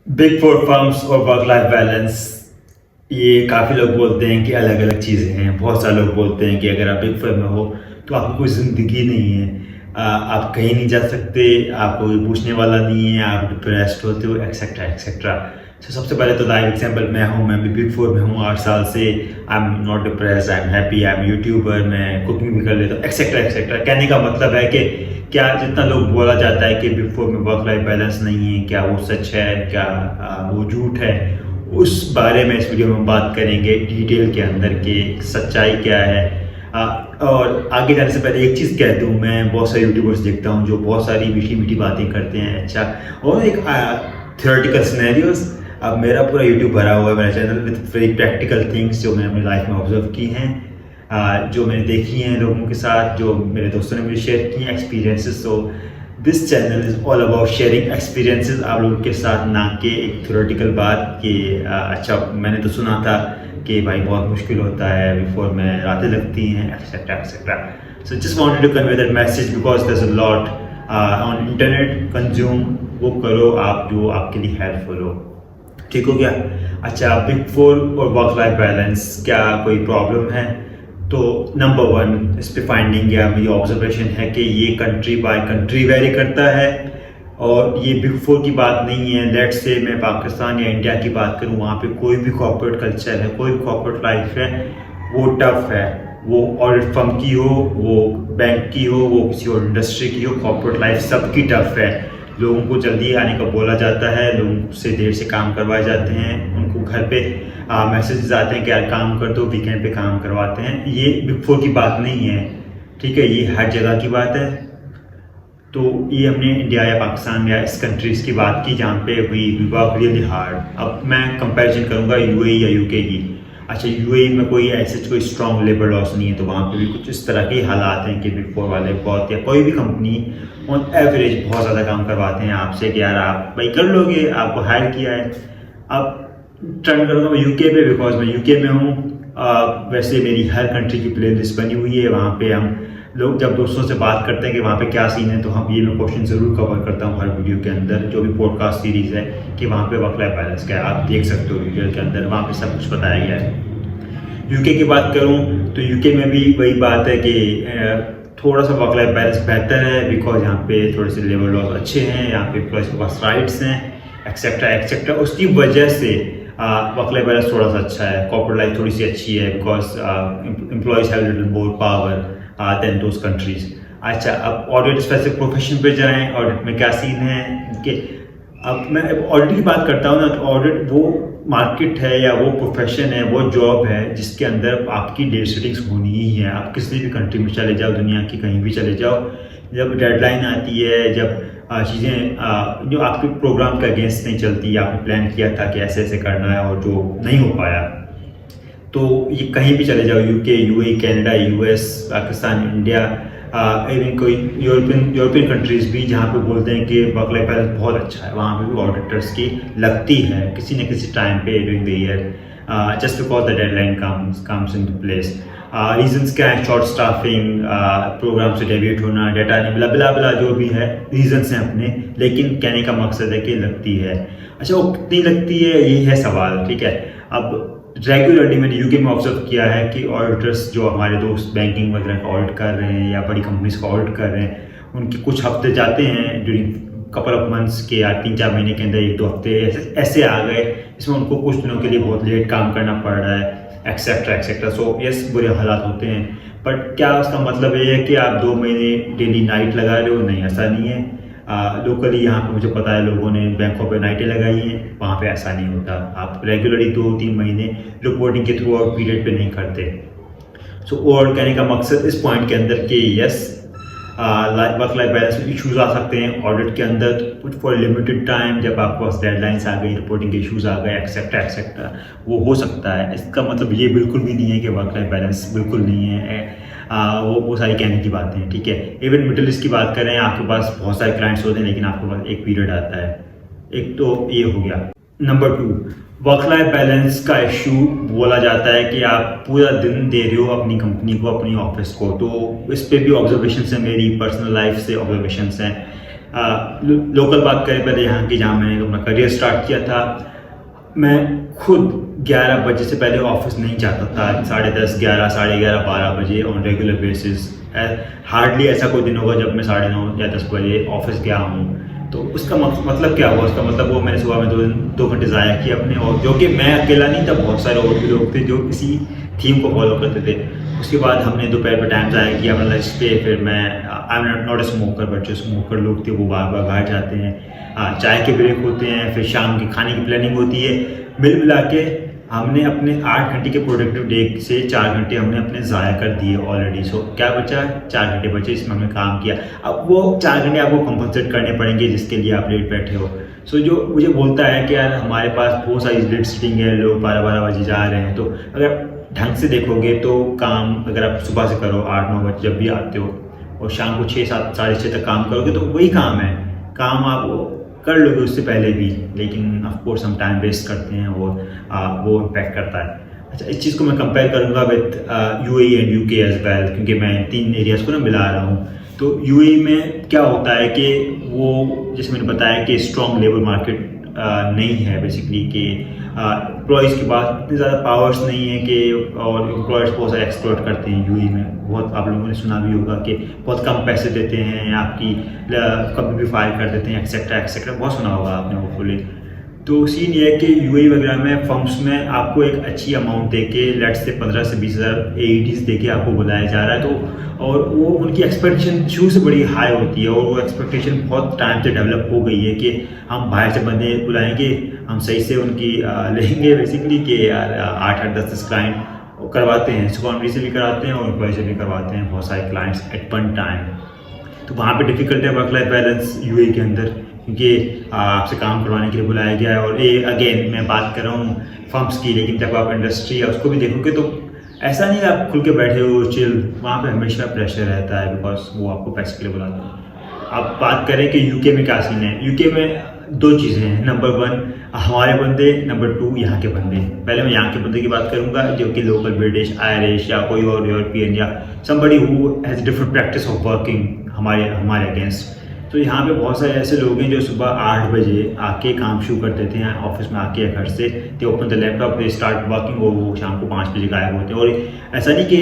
Big four firms और work life balance, ये काफ़ी लोग बोलते हैं कि अलग अलग चीज़ें हैं। बहुत सारे लोग बोलते हैं कि अगर आप बिग फर्म में हो तो आपको कोई ज़िंदगी नहीं है। आप कहीं नहीं जा सकते, आपको कोई पूछने वाला नहीं है, आप डिप्रेस्ड होते हो, एक्सेट्रा एक्सेट्रा। तो सबसे पहले तो लाइव एग्जांपल मैं हूँ, मैं भी बिग फोर में हूँ 8 साल से। I am not depressed, I am happy, I am YouTuber, मैं कुकिंग भी कर लेता हूँ, एक्सेट्रा एक्सेट्रा। कहने का मतलब है कि क्या जितना लोग बोला जाता है कि बिग फोर में वर्क लाइफ बैलेंस नहीं है, क्या वो सच है, क्या वो झूठ है, उस बारे में इस वीडियो में हम बात करेंगे डिटेल के अंदर कि सच्चाई क्या है। और आगे जाने से पहले एक चीज़ कहता हूँ, मैं बहुत सारे यूट्यूबर्स देखता हूँ जो बहुत सारी मीठी मीठी बातें करते हैं, अच्छा, और एक थियोरेटिकल सिनेरियोस। अब मेरा पूरा यूट्यूब भरा हुआ है, मेरा channel, with very practical things जो मैंने अपनी लाइफ में ऑब्जर्व की हैं, जो मैंने देखी हैं लोगों के साथ, जो मेरे दोस्तों ने मुझे शेयर की हैं experiences. So this channel is all about sharing experiences आप लोगों के साथ, ना कि एक थ्योरेटिकल बात कि अच्छा मैंने तो सुना था कि भाई बहुत मुश्किल होता है बिफोर में, रातें लगती हैं, etcetera etcetera. So just wanted to convey that message because there is a lot on internet, consume वो करो आप जो आपके लिए हेल्पफुल हो। ठीक हो गया? अच्छा, बिग फोर और वर्क लाइफ बैलेंस क्या कोई प्रॉब्लम है? तो नंबर वन इस पे फाइंडिंग या मेरी ऑब्जर्वेशन है कि ये कंट्री बाय कंट्री वेरी करता है, और ये बिग फोर की बात नहीं है। लेट्स से मैं पाकिस्तान या इंडिया की बात करूँ, वहाँ पे कोई भी कॉर्पोरेट कल्चर है, कोई भी कॉर्पोरेट लाइफ है, वो टफ है। वो ऑडिट फर्म की हो, वो बैंक की हो, वो किसी और इंडस्ट्री की हो, कॉर्पोरेट लाइफ सबकी टफ है। लोगों को जल्दी आने का बोला जाता है, लोगों से देर से काम करवाए जाते हैं, उनको घर पे मैसेजेस आते हैं कि यार काम कर दो, वीकेंड पे काम करवाते हैं। ये बिग फोर की बात नहीं है, ठीक है, ये हर जगह की बात है। तो ये हमने इंडिया या पाकिस्तान या इस कंट्रीज़ की बात की जहाँ पे वी वर्क रियली हार्ड। अब मैं कंपैरिजन करूँगा यूएई या यूके की। अच्छा, यूएई में कोई ऐसे कोई स्ट्रॉन्ग लेबर लॉस नहीं है, तो वहाँ पे भी कुछ इस तरह के हालात हैं कि बिग फोर वाले बहुत, या कोई भी कंपनी ऑन एवरेज बहुत ज़्यादा काम करवाते हैं आपसे कि यार आप भाई कर लोगे, आपको हायर किया है। अब टर्न करूँगा मैं यूके पे, बिकॉज मैं यूके में हूँ। वैसे मेरी हर कंट्री की प्ले लिस्ट बनी हुई है, वहाँ पे हम लोग जब दोस्तों से बात करते हैं कि वहाँ पे क्या सीन है, तो हम ये मैं क्वेश्चन ज़रूर कवर करता हूँ हर वीडियो के अंदर, जो भी पॉडकास्ट सीरीज़ है, कि वहाँ पे वर्क लाइफ बैलेंस क्या है। आप देख सकते हो वीडियो के अंदर, वहाँ पे सब कुछ बताया गया है। यूके की बात करूँ तो यूके में भी वही बात है कि थोड़ा सा वर्क लाइफ बैलेंस बेहतर है, बिकॉज यहाँ पे थोड़े से लेबर लॉज अच्छे हैं, यहाँ पे एम्प्लॉयज़ के पास राइट्स हैं, एक्सेट्रा एक्सेट्रा। उसकी वजह से वर्क लाइफ बैलेंस थोड़ा सा अच्छा है, कॉर्पोरेट लाइफ थोड़ी सी अच्छी है, because employees have little more power than those countries. अच्छा, अब ऑडिट स्पेसिफिक प्रोफेशन पे जाएँ, ऑडिट में क्या सीन है कि अब मैं ऑडिट की बात करता हूँ ना, तो ऑडिट वो मार्केट है या वो प्रोफेशन है, वो जॉब है जिसके अंदर आपकी डेट सेटिंग्स होनी ही है। आप किसी भी कंट्री में चले जाओ, दुनिया की कहीं भी चले जाओ, जब डेडलाइन आती है, जब चीज़ें जो आपके प्रोग्राम के अगेंस्ट नहीं चलती, आपने प्लान किया था कि ऐसे ऐसे करना है और जो नहीं हो पाया, तो ये कहीं भी चले जाओ, UK, UAE, Canada, US, Pakistan, India, even कोई यूरोपियन कंट्रीज़ भी जहाँ पे बोलते हैं कि वर्क लाइफ बैलेंस बहुत अच्छा है, वहाँ पे भी ऑडिटर्स की लगती है किसी न किसी टाइम पे during the year, just because the deadline comes in place. Reasons क्या है? शॉर्ट स्टाफिंग, प्रोग्राम से डेविएट होना, डेटा नहीं, बिला बिला बिला जो भी है रीजंस हैं अपने, लेकिन कहने का मकसद है कि लगती है। अच्छा, वो कितनी लगती है, यही है सवाल, ठीक है। अब रेगुलरली मैंने यूके में ऑब्जर्व किया है कि ऑडिटर्स जो हमारे दोस्त बैंकिंग वगैरह का ऑडिट कर रहे हैं या बड़ी कंपनीज का ऑडिट कर रहे हैं, उनके कुछ हफ्ते जाते हैं ड्यूरिंग कपल ऑफ मंथ्स के, या 3-4 महीने के अंदर 1-2 हफ्ते ऐसे आ गए, इसमें उनको कुछ दिनों के लिए बहुत लेट काम करना पड़ रहा है, एक्सेट्रा एक्सेट्रा। सो यस, बुरे हालात होते हैं, बट क्या उसका मतलब ये है कि आप 2 महीने डेली नाइट लगा रहे हो? नहीं, ऐसा नहीं है। लोकली यहाँ पे मुझे पता है लोगों ने बैंकों पे नाइटें लगाई हैं, वहाँ पे ऐसा नहीं होता। आप रेगुलरली 2-3 महीने रिपोर्टिंग के थ्रू आउट पीरियड पे नहीं करते। सो और कहने का मकसद इस पॉइंट के अंदर कि यस, वर्क लाइफ बैलेंस में इशूज़ आ सकते हैं ऑडिट के अंदर, कुछ फॉर लिमिटेड टाइम, जब आपके पास डेडलाइंस आ गई, रिपोर्टिंग के इशूज़ आ गए, एक्सेट्रा एक्सेट्रा, वो हो सकता है। इसका मतलब ये बिल्कुल भी नहीं है कि वर्क लाइफ बैलेंस बिल्कुल नहीं है। वो सारी कहने की बातें हैं, ठीक है। इवन मिडिल ईस्ट की बात करें, आपके पास बहुत सारे क्लाइंट्स होते हैं, लेकिन आपके पास एक पीरियड आता है। एक तो ये हो गया। नंबर 2, वर्क लाइफ बैलेंस का इशू बोला जाता है कि आप पूरा दिन दे रहे हो अपनी कंपनी को, अपनी ऑफिस को, तो इस पे भी ऑब्जर्वेशन है, मेरी पर्सनल लाइफ से ऑब्जर्वेशन हैं। लोकल बात करें पहले यहाँ की, जहाँ मैंने अपना करियर स्टार्ट किया था, मैं खुद 11 बजे से पहले ऑफिस नहीं जाता था। 10:30, 11, 11:30, 12 बजे ऑन रेगुलर बेसिस। हार्डली ऐसा कोई दिन होगा जब मैं 9:30 या 10 बजे ऑफिस गया हूँ। तो उसका मतलब क्या हुआ? उसका मतलब वो मैंने सुबह में 2 घंटे ज़ाया किए अपने, और जो कि मैं अकेला नहीं था, बहुत सारे और भी लोग थे जो इसी थीम को फॉलो करते थे। उसके बाद हमने दोपहर पर टाइम ज़ाया किया अपना लंच पे। फिर मैं I am not a smoker, but जो स्मोकर लोग थे वो बाहर जाते हैं, चाय के ब्रेक होते हैं, फिर शाम के खाने की प्लानिंग होती है। मिल मिला के हमने अपने 8 घंटे के प्रोडक्टिव डे से 4 घंटे हमने अपने ज़ाया कर दिए ऑलरेडी। सो क्या बचा? 4 घंटे बचे, इसमें हमने काम किया। अब वो 4 घंटे आपको कंपनसेट करने पड़ेंगे जिसके लिए आप लेट बैठे हो। सो जो मुझे बोलता है कि यार हमारे पास बहुत सारी लेट सिटिंग है, लोग 12-12 बजे जा रहे हैं। तो अगर ढंग से देखोगे तो काम अगर आप सुबह से करो 8-9 बजे जब भी आते हो, और शाम को 6-7, 6:30 तक काम करोगे, तो वही काम है। काम आप कर लोगे उससे पहले भी, लेकिन ऑफ कोर्स हम टाइम वेस्ट करते हैं और वो इम्पैक्ट करता है। अच्छा, इस चीज़ को मैं कंपेयर करूँगा with UAE and UK as well, क्योंकि मैं 3 एरियाज़ को ना मिला रहा हूँ। तो यूएई में क्या होता है कि वो, जैसे मैंने बताया कि स्ट्रॉन्ग लेबर मार्केट नहीं है बेसिकली, कि एम्प्लॉयज़ के पास इतनी ज़्यादा पावर्स नहीं है कि, और एम्प्लॉयर्स बहुत सारे एक्सप्लॉइट करते हैं यूएई में। बहुत आप लोगों ने सुना भी होगा कि बहुत कम पैसे देते हैं, आपकी कभी भी फायर कर देते हैं, एक्सेट्रा एक्सेट्रा, बहुत सुना होगा आपने होपफुली। तो सीन ये है कि यूएई वगैरह में फर्म्स में आपको एक अच्छी अमाउंट दे के, लेट्स से 15 से 20 हज़ार AEDs दे के आपको बुलाया जा रहा है। तो और वो उनकी एक्सपेक्टेशन शुरू से बड़ी हाई होती है, और वो एक्सपेक्टेशन बहुत टाइम से डेवलप हो गई है कि हम बाहर से बंदे बुलाएंगे, हम सही से उनकी लेंगे बेसिकली, कि यार 8-8, 10-10 क्लाइंट करवाते हैं, सुपरवाइजरी से भी कराते हैं और एम्प्लॉय से भी करवाते हैं बहुत सारे क्लाइंट्स एट वन टाइम। तो वहाँ पे डिफ़िकल्ट है वर्क लाइफ बैलेंस यूएई के अंदर, क्योंकि आपसे काम करवाने के लिए बुलाया गया है। और ये अगेन मैं बात कर रहा हूँ फर्म्स की, लेकिन जब आप इंडस्ट्री या उसको भी देखोगे तो ऐसा नहीं है आप खुल के बैठे हो चिल, वहाँ पे हमेशा प्रेशर रहता है, बिकॉज वो आपको पैसे के लिए बुलाते हैं। अब बात करें कि यूके में क्या सीन है। यूके में 2 चीज़ें हैं, नंबर 1 हमारे बंदे, नंबर 2 यहाँ के बंदे। पहले मैं यहाँ के बंदे की बात करूँगा, जो कि लोकल ब्रिटिश, आयरिश या कोई और यूरोपियन या somebody who has different practice of working हमारे अगेंस्ट। तो यहाँ पे बहुत सारे ऐसे लोग हैं जो सुबह 8 बजे आके काम शुरू कर देते हैं ऑफिस में आके, घर से दे open the laptop, they start working, और वो शाम को 5 बजे गायब होते हैं। और ऐसा नहीं कि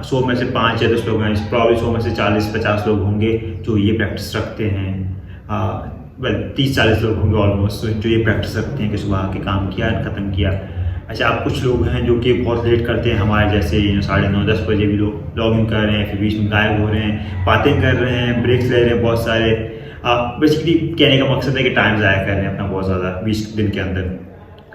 100 में से 5 या 10 लोग हैं, प्रॉब्लम 100 में से 40-50 लोग होंगे जो ये प्रैक्टिस रखते हैं। 30-40 लोग होंगे ऑलमोस्ट जो ये प्रैक्टिस रखते हैं कि सुबह आके काम किया, ख़त्म किया। अच्छा, अब कुछ लोग हैं जो कि बहुत लेट करते हैं, हमारे जैसे 9:30-10 बजे भी लोग लॉग इन कर रहे हैं, फिर बीच में गायब हो रहे हैं, बातें कर रहे हैं, ब्रेक्स ले रहे हैं बहुत सारे। बेसिकली कहने का मकसद है कि टाइम ज़ाया कर रहे हैं अपना बहुत ज़्यादा 20 दिन के अंदर।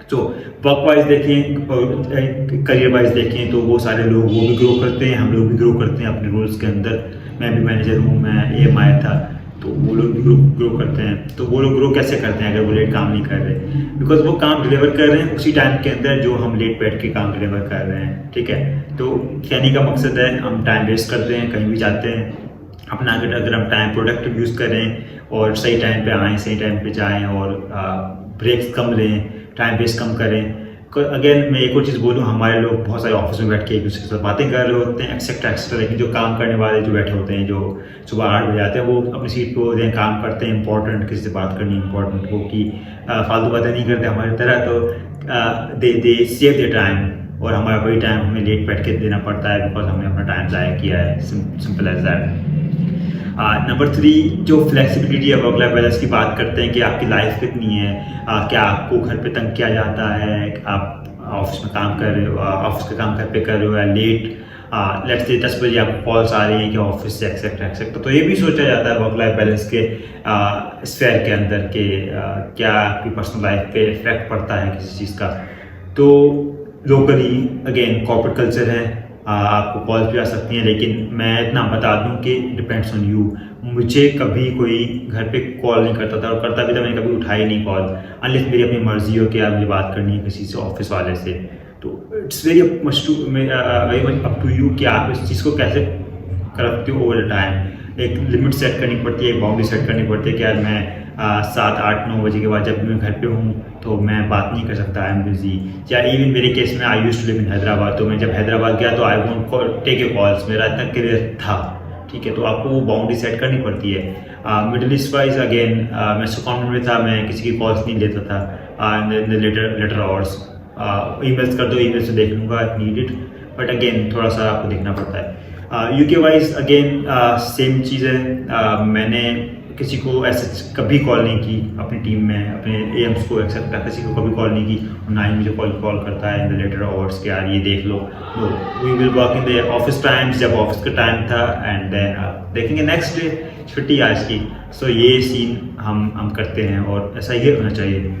तो वर्क वाइज देखें, करियर वाइज देखें, तो वो सारे लोग वो भी ग्रो करते हैं, हम लोग भी ग्रो करते हैं अपने रोल्स के अंदर। मैं भी मैनेजर हूँ, मैं EMI था, तो वो लोग भी ग्रो करते हैं। तो वो लोग ग्रो कैसे करते हैं अगर वो लेट काम नहीं कर रहे? बिकॉज वो काम डिलीवर कर रहे हैं उसी टाइम के अंदर जो हम लेट बैठ के काम डिलीवर कर रहे हैं, ठीक है। तो कहने का मकसद है हम टाइम वेस्ट करते हैं, कहीं भी जाते हैं अपना, अगर हम टाइम प्रोडक्टिव यूज़ करें और सही टाइम पे आएँ, सही टाइम पे जाएँ, और ब्रेक्स कम लें, टाइम वेस्ट कम करें। अगेन मैं एक और चीज़ बोलूँ, हमारे लोग बहुत सारे ऑफिस में बैठ के एक दूसरे के साथ बातें कर रहे होते हैं, एक्सेट्रा, लेकिन जो काम करने वाले जो बैठे होते हैं, जो सुबह 8 बजे आते हैं, वो अपनी सीट पे होते हैं, काम करते हैं, इंपॉर्टेंट किसी से बात करनी इंपॉर्टेंट हो, कि फालतू बातें नहीं करते हमारी तरह। तो दे सेव द टाइम, और हमारा वही टाइम हमें लेट बैठ के देना पड़ता है बिकॉज हमने अपना टाइम ज़ाया किया है। Simple as that. नंबर 3, जो फ्लेक्सिबिलिटी या वर्क लाइफ बैलेंस की बात करते हैं कि आपकी लाइफ कितनी है, क्या आपको घर पे तंग किया जाता है, आप ऑफिस में काम कर रहे हो, ऑफिस का काम घर पे कर रहे हो, या लेट लेट्स से 10 बजे आपको कॉल्स आ रही है कि ऑफिस से एक्सेट्रा। तो ये भी सोचा जाता है वर्क लाइफ बैलेंस के स्फेयर के अंदर कि क्या आपकी पर्सनल लाइफ पे इफेक्ट पड़ता है किसी चीज़ का। तो लोकली अगेन कॉर्पोरेट कल्चर है, आपको कॉल्स भी आ सकती हैं, लेकिन मैं इतना बता दूं कि डिपेंड्स ऑन यू। मुझे कभी कोई घर पे कॉल नहीं करता था, और करता भी था मैंने कभी उठाई नहीं कॉल, अनलेस मेरी अपनी मर्जी हो कि आप मुझे बात करनी है किसी से, ऑफिस वाले से। तो it's very much up to you कि आप इस चीज़ को कैसे करते हो ओवर द टाइम। एक लिमिट सेट करनी पड़ती है, एक बाउंड्री सेट करनी पड़ती है कि यार मैं 7, 8, 9 बजे के बाद जब मैं घर पे हूँ तो मैं बात नहीं कर सकता, आई एम बिजी। या इवन मेरे केस में I used to live in Hyderabad, तो मैं जब हैदराबाद गया तो I won't take a calls, मेरा इतना क्लियर था, ठीक है, तो आपको वो बाउंड्री सेट करनी पड़ती है। मिडल ईस्ट वाइज अगेन मैं सेकंड में था, मैं किसी की कॉल्स नहीं लेता था लेटर आवर्स। ईमेल्स कर दो, ईमेल्स से देख लूँगा इफ नीडेड, बट अगेन थोड़ा सा आपको देखना पड़ता है। यूके वाइज अगेन सेम चीज़ है। मैंने किसी को ऐसे कभी कॉल नहीं की अपनी टीम में, अपने एम्स को एक्सेप्ट किसी को कभी कॉल नहीं की, और ना ही मुझे कोई कॉल करता है इन द लेटर आवर्स के यार ये देख लो। No, we will work in the office times, जब ऑफिस का टाइम था, एंड देन देखेंगे नेक्स्ट डे छुट्टी आज की। सो ये सीन हम करते हैं और ऐसा ही होना चाहिए।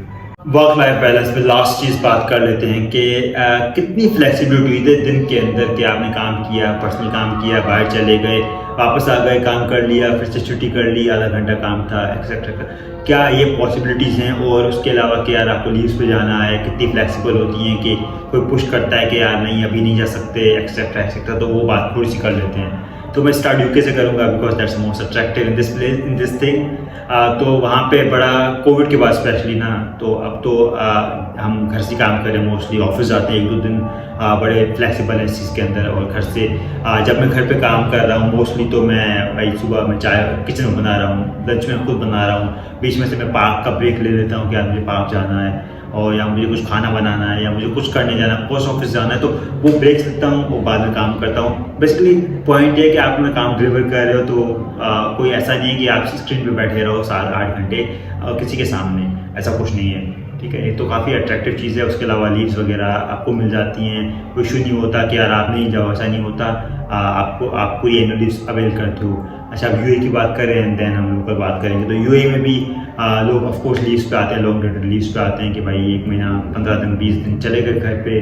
वर्क लाइफ बैलेंस पे लास्ट चीज़ बात कर लेते हैं कि कितनी फ्लेक्सिबिलिटी हुई थी दिन के अंदर कि आपने काम किया, पर्सनल काम किया, बाहर चले गए, वापस आ गए, काम कर लिया, फिर से छुट्टी कर ली, आधा घंटा काम था, एक्सेट्रा। क्या ये पॉसिबिलिटीज़ हैं? और उसके अलावा कि यार आपको लीव्स पे जाना है, कितनी फ्लेक्सिबल होती हैं कि कोई पुश करता है कि यार नहीं अभी नहीं जा सकते, एक्सेट्रा एक्सेट्रा। तो वो बात थोड़ी सी कर लेते हैं। तो मैं स्टार्ट यूके से करूँगा because that's most attractive in this place, in this thing. तो वहाँ पे बड़ा कोविड के बाद स्पेशली ना, तो अब तो हम घर से काम करें, मोस्टली ऑफिस जाते हैं 1-2 दिन, बड़े फ्लेक्सिबल है इस चीज़ के अंदर। और घर से जब मैं घर पे काम कर रहा हूँ मोस्टली, तो मैं भाई सुबह में चाय किचन में बना रहा हूँ, लंच में खुद बना रहा हूँ, बीच में से मैं पार्क का ब्रेक ले लेता हूँ कि यार मुझे पार्क जाना है, और या मुझे कुछ खाना बनाना है, या मुझे कुछ करने जाना है, पोस्ट ऑफिस जाना है, तो वो ब्रेक्स लेता हूँ और बाद में काम करता हूँ। बेसिकली पॉइंट ये है कि आप अपना काम डिलीवर कर रहे हो, तो कोई ऐसा नहीं है कि आप स्क्रीन पे बैठे रहो 7-8 घंटे किसी के सामने, ऐसा कुछ नहीं है, ठीक है। ये तो काफ़ी अट्रैक्टिव चीज़ है। उसके अलावा लीव्स वगैरह आपको मिल जाती हैं, कोई इशू नहीं होता कि यार आप नहीं जाओ, ऐसा नहीं होता। आपको ये एनुअल लीव्स अवेल करते हो। अच्छा, अब यूए की बात करें एंड देन हम लोकल बात करेंगे, तो यूए में भी लोग ऑफ कोर्स लीव्स पे आते हैं, लॉन्ग डेटेड लीव्स पे आते हैं कि भाई 1 महीना, 15 दिन, 20 दिन चले गए घर पे।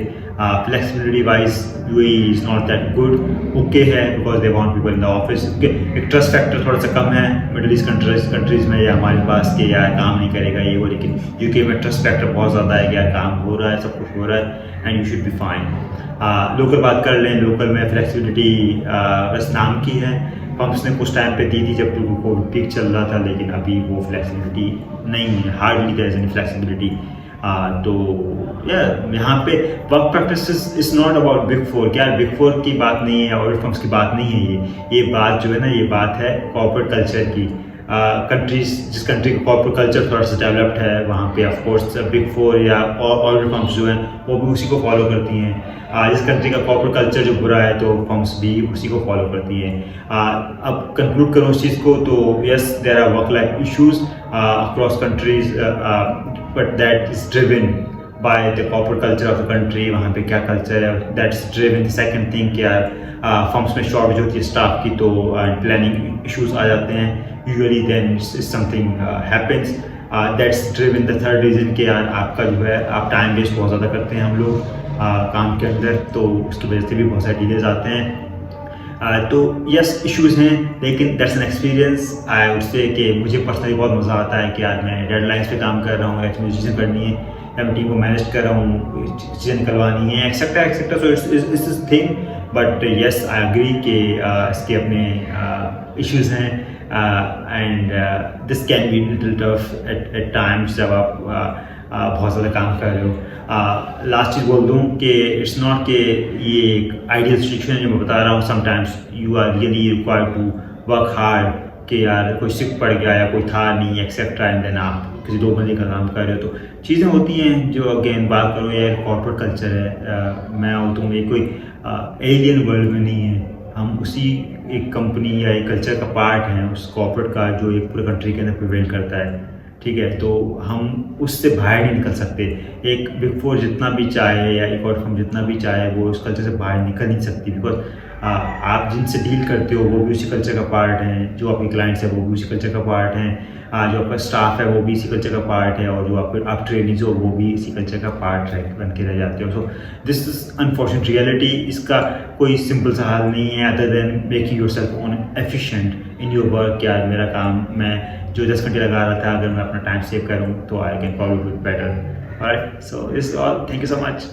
Flexibility wise UA is not that good, okay है because they want people in the office. एक ट्रस्ट फैक्टर थोड़ा सा कम है मिडल ईस्ट कंट्रीज़ में, या हमारे पास कि यार काम नहीं करेगा ये वो, लेकिन यूके में ट्रस्ट फैक्टर बहुत ज़्यादा है कि यार काम हो रहा है, सब कुछ हो रहा है, and you should be fine. Local बात कर लें, लोकल में फ्लेक्सिबिलिटी बस नाम की है। पंप्स ने कुछ टाइम पे दी थी जब कोविड पीक चल रहा था, लेकिन अभी वो फ्लेक्सिबिलिटी नहीं है, hardly there is any flexibility. तो यहाँ पे work practice is not about big four. क्या बिग फोर की बात नहीं है, ऑडिट फर्म्स की बात नहीं है, ये बात जो है ना, ये बात है कॉर्पोरेट कल्चर की। कंट्रीज, जिस कंट्री का कॉर्पोरेट कल्चर थोड़ा सा डेवलप्ड है, वहाँ पे ऑफ कोर्स बिग फोर या ऑडिट फर्म्स जो हैं वो भी उसी को फॉलो करती हैं। जिस कंट्री का कॉर्पोरेट कल्चर जो बुरा है, तो फर्म्स भी उसी को फॉलो करती हैं। अब कंक्लूड करूँ उस चीज़ को, तो yes there are work life issues across countries, but that is driven by the corporate culture of the country. वहाँ पे क्या कल्चर है, दैट्स ड्रिवन। सेकंड थिंग क्या है, फर्म्स में शॉर्टेज होती है स्टाफ की, तो प्लानिंग इश्यूज आ जाते हैं usually, then something happens, that's driven. The third reason कि यार आपका जो है, आप टाइम वेस्ट बहुत ज़्यादा करते हैं हम लोग काम के अंदर, तो उसकी वजह से भी बहुत सारे डिलेज आते हैं। तो यस इश्यूज़ हैं, लेकिन that's an experience. I would say कि मुझे पर्सनली बहुत मज़ा आता है कि यार मैं डेडलाइंस पे काम कर रहा हूँ, या मुझे चीज़ें करनी है, या मैं टीम को मैनेज कर रहा हूँ, चीज़ें निकलवानी है, etcetera etcetera. So it's thing, but yes I agree कि इसके अपने इश्यूज़ हैं, and this can be little tough at times जब आप बहुत ज़्यादा काम कर रहे हो। लास्ट चीज़ बोल दूँ कि इट्स नॉट कि ये एक आइडियल सिचुएशन है जो मैं बता रहा हूँ। Sometimes you are really required to work hard कि यार कोई सिक पड़ गया या कोई था नहीं एक्सेट्रा, एंड देन आप किसी 2 बंदे का काम कर रहे हो, तो चीज़ें होती हैं जो अगेन बात करो यार कॉर्पोरेट कल्चर है। मैं होता हूँ, ये कोई एलियन वर्ल्ड में नहीं है, हम उसी एक कंपनी या एक कल्चर का पार्ट हैं उस कॉर्पोरेट का जो एक पूरे कंट्री के अंदर प्रिवेल करता है, ठीक है। तो हम उससे बाहर नहीं निकल सकते। एक बिग फोर जितना भी चाहे या एक और फर्म जितना भी चाहे, वो उस कल्चर से बाहर निकल नहीं सकती, बिकॉज आप जिनसे डील करते हो वो भी उसी कल्चर का पार्ट हैं, जो आपके क्लाइंट्स हैं वो भी उसी कल्चर का पार्ट हैं, जो आपका स्टाफ है वो भी इसी कल्चर का पार्ट है, और जो आप ट्रेनिंग्स हो वो भी इसी कल्चर का पार्ट बन के रह जाते हो। So this is unfortunate reality. इसका कोई सिंपल सा हल नहीं है other than making yourself own efficient in your work. यार मेरा काम, मैं जो 10 घंटे लगा रहा था, अगर मैं अपना टाइम सेव करूँ तो I can probably do it better. Alright, so this is all, thank you so much.